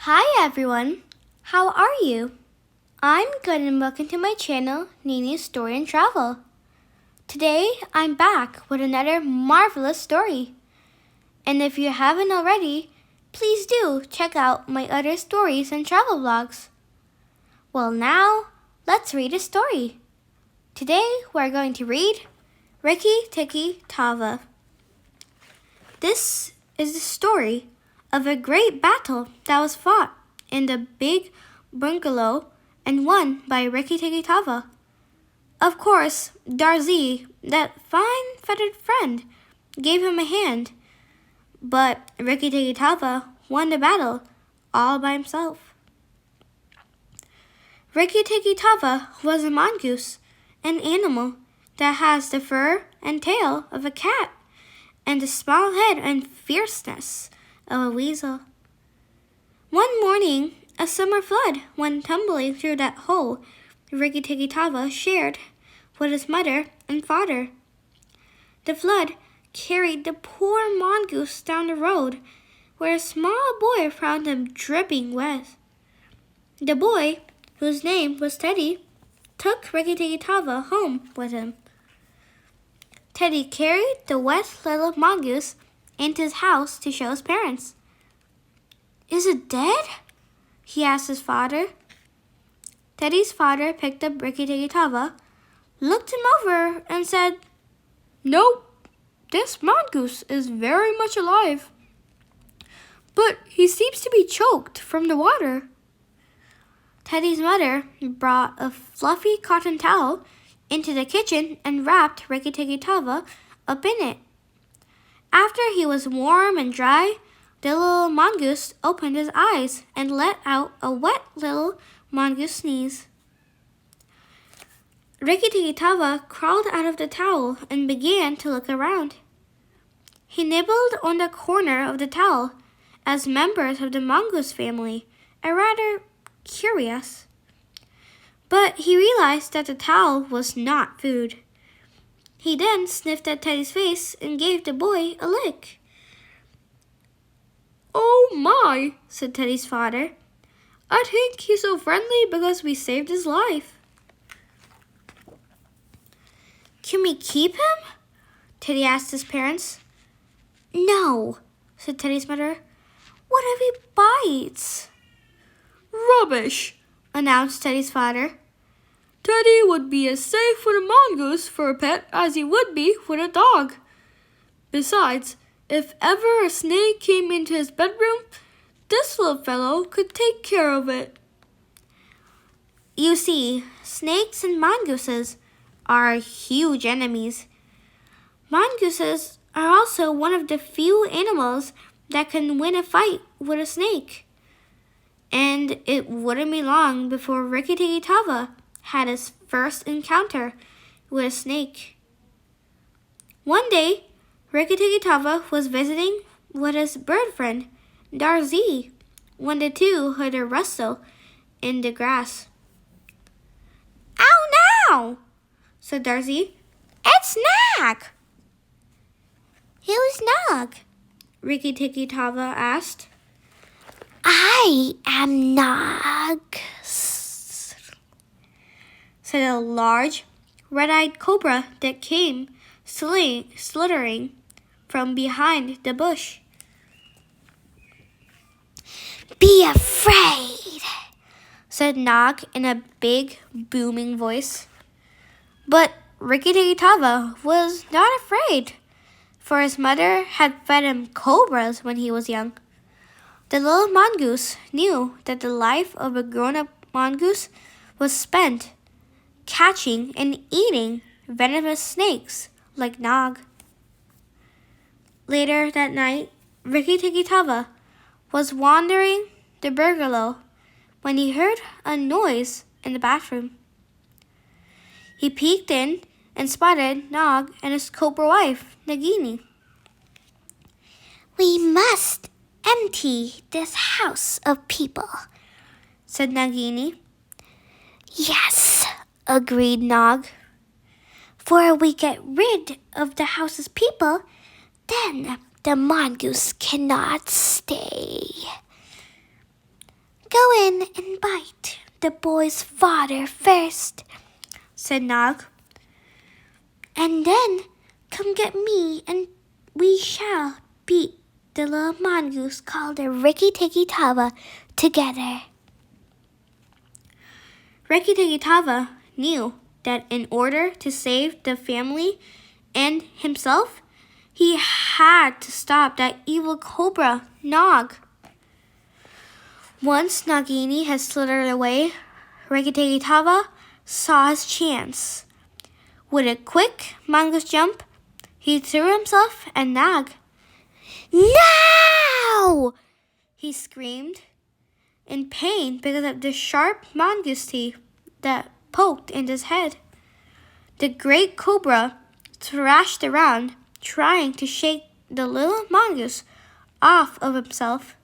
Hi everyone, how are you? I'm good and welcome to my channel, Nini's Story and Travel. Today I'm back with another marvelous story. And if you haven't already, please do check out my other stories and travel vlogs. Well now, let's read a story. Today we're going to read Rikki-Tikki-Tavi. This is the story of a great battle that was fought in the big bungalow and won by Rikki-Tikki-Tavi. Of course, Darzi, that fine feathered friend, gave him a hand, but Rikki-Tikki-Tavi won the battle all by himself. Rikki-Tikki-Tavi was a mongoose, an animal that has the fur and tail of a cat and the small head and fierceness of a weasel. One morning, a summer flood went tumbling through that hole Rikki-Tikki-Tavi shared with his mother and father. The flood carried the poor mongoose down the road, where a small boy found him dripping wet. The boy, whose name was Teddy, took Rikki-Tikki-Tavi home with him. Teddy carried the wet little mongoose into his house to show his parents. "Is it dead?" he asked his father. Teddy's father picked up Rikki-Tikki-Tavi, looked him over, and said, "Nope, this mongoose is very much alive, but he seems to be choked from the water." Teddy's mother brought a fluffy cotton towel into the kitchen and wrapped Rikki-Tikki-Tavi up in it. After he was warm and dry, the little mongoose opened his eyes and let out a wet little mongoose sneeze. Rikki-Tikki-Tavi crawled out of the towel and began to look around. He nibbled on the corner of the towel, as members of the mongoose family are rather curious. But he realized that the towel was not food. He then sniffed at Teddy's face and gave the boy a lick. "Oh my," said Teddy's father. "I think he's so friendly because we saved his life." "Can we keep him?" Teddy asked his parents. "No," said Teddy's mother. "What if he bites?" "Rubbish," announced Teddy's father. "Teddy would be as safe with a mongoose for a pet as he would be with a dog. Besides, if ever a snake came into his bedroom, this little fellow could take care of it." You see, snakes and mongooses are huge enemies. Mongooses are also one of the few animals that can win a fight with a snake. And it wouldn't be long before Rikki-Tikki-Tavi had his first encounter with a snake. One day, Rikki-Tikki-Tavi was visiting with his bird friend, Darzi, when the two heard a rustle in the grass. "Ow now!" said Darzi. "It's Nag!" "Who's Nag?" Rikki-Tikki-Tavi asked. "I am Nag," said a large, red-eyed cobra that came slithering from behind the bush. "Be afraid," said Nag in a big, booming voice. But Rikki-Tikki-Tavi was not afraid, for his mother had fed him cobras when he was young. The little mongoose knew that the life of a grown-up mongoose was spent catching and eating venomous snakes like Nag. Later that night, Rikki-Tikki-Tavi was wandering the bungalow when he heard a noise in the bathroom. He peeked in and spotted Nag and his cobra wife, Nagini. "We must empty this house of people," said Nagini. "Yes," agreed Nag. "For we get rid of the house's people, then the mongoose cannot stay." in and bite the boy's father first," said Nag. "And then come get me and we shall beat the little mongoose called the Rikki-Tikki-Tavi together." Rikki-Tikki-Tavi knew that in order to save the family and himself, he had to stop that evil cobra, Nag. Once Nagini had slithered away, Rikki-Tikki-Tavi saw his chance. With a quick mongoose jump, he threw himself at Nag. "No!" he screamed, in pain because of the sharp mongoose teeth that poked into his head. The great cobra thrashed around, trying to shake the little mongoose off of himself.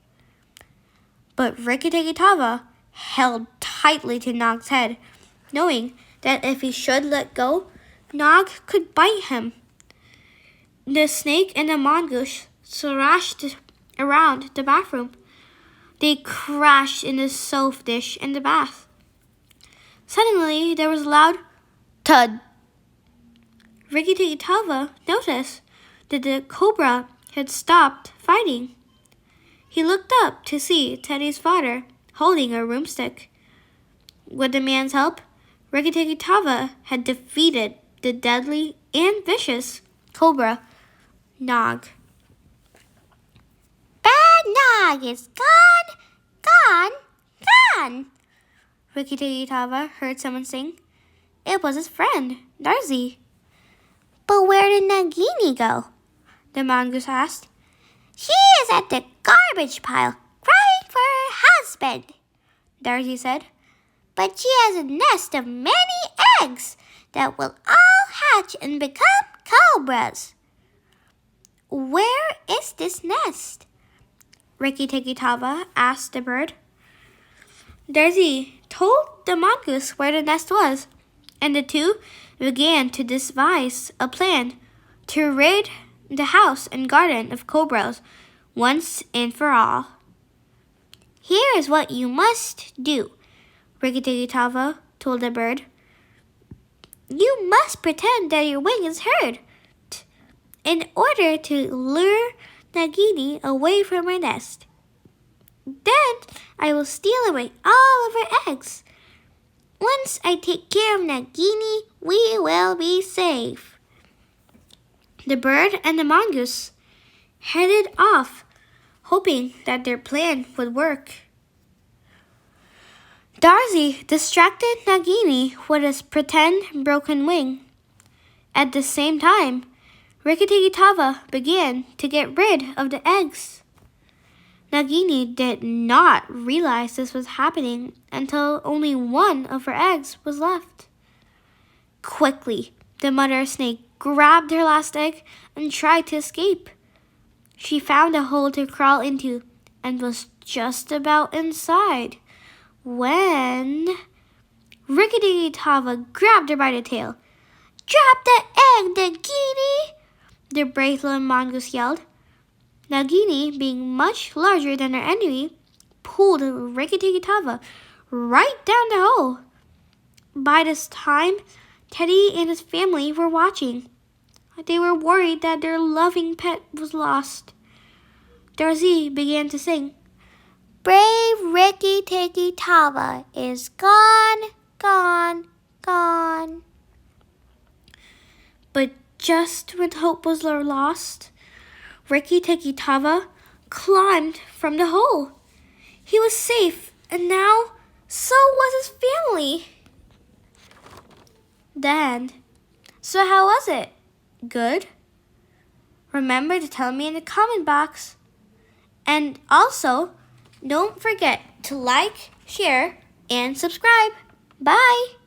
But Rikki-Tikki-Tavi held tightly to Nag's head, knowing that if he should let go, Nag could bite him. The snake and the mongoose thrashed around the bathroom. They crashed in the soap dish in the bath. Suddenly, there was a loud thud. Rikki-Tikki-Tavi noticed that the cobra had stopped fighting. He looked up to see Teddy's father holding a broomstick. With the man's help, Rikki-Tikki-Tavi had defeated the deadly and vicious cobra, Nag. "Bad Nag is gone, gone, gone," Rikki-Tikki-Tavi heard someone sing. It was his friend, Darcy. "But where did Nagini go?" the mongoose asked. "She is at the garbage pile, crying for her husband," Darcy said. "But she has a nest of many eggs that will all hatch and become cobras." "Where is this nest?" Rikki-Tikki-Tavi asked the bird. Darcy told the mongoose where the nest was, and the two began to devise a plan to rid the house and garden of cobras once and for all. "Here is what you must do," Rikki-Tikki-Tavi told the bird. "You must pretend that your wing is hurt in order to lure Nagini away from her nest. Then I will steal away all of her eggs. Once I take care of Nagini, we will be safe." The bird and the mongoose headed off, hoping that their plan would work. Darcy distracted Nagini with his pretend broken wing. At the same time, Rikki-Tikki-Tavi began to get rid of the eggs. Nagini did not realize this was happening until only one of her eggs was left. Quickly, the mother snake grabbed her last egg and tried to escape. She found a hole to crawl into and was just about inside when Rikki-Tikki-Tavi grabbed her by the tail. "Drop the egg, Nagini!" the brave little mongoose yelled. Nagini, being much larger than her enemy, pulled Rikki-Tikki-Tavi right down the hole. By this time, Teddy and his family were watching. They were worried that their loving pet was lost. Darcy began to sing, "Brave Rikki-Tikki-Tavi is gone, gone, gone." But just when hope was lost, Rikki-Tikki-Tavi climbed from the hole. He was safe, and now so was his family. Then, so how was it? Good? Remember to tell me in the comment box. And also, don't forget to like, share, and subscribe. Bye!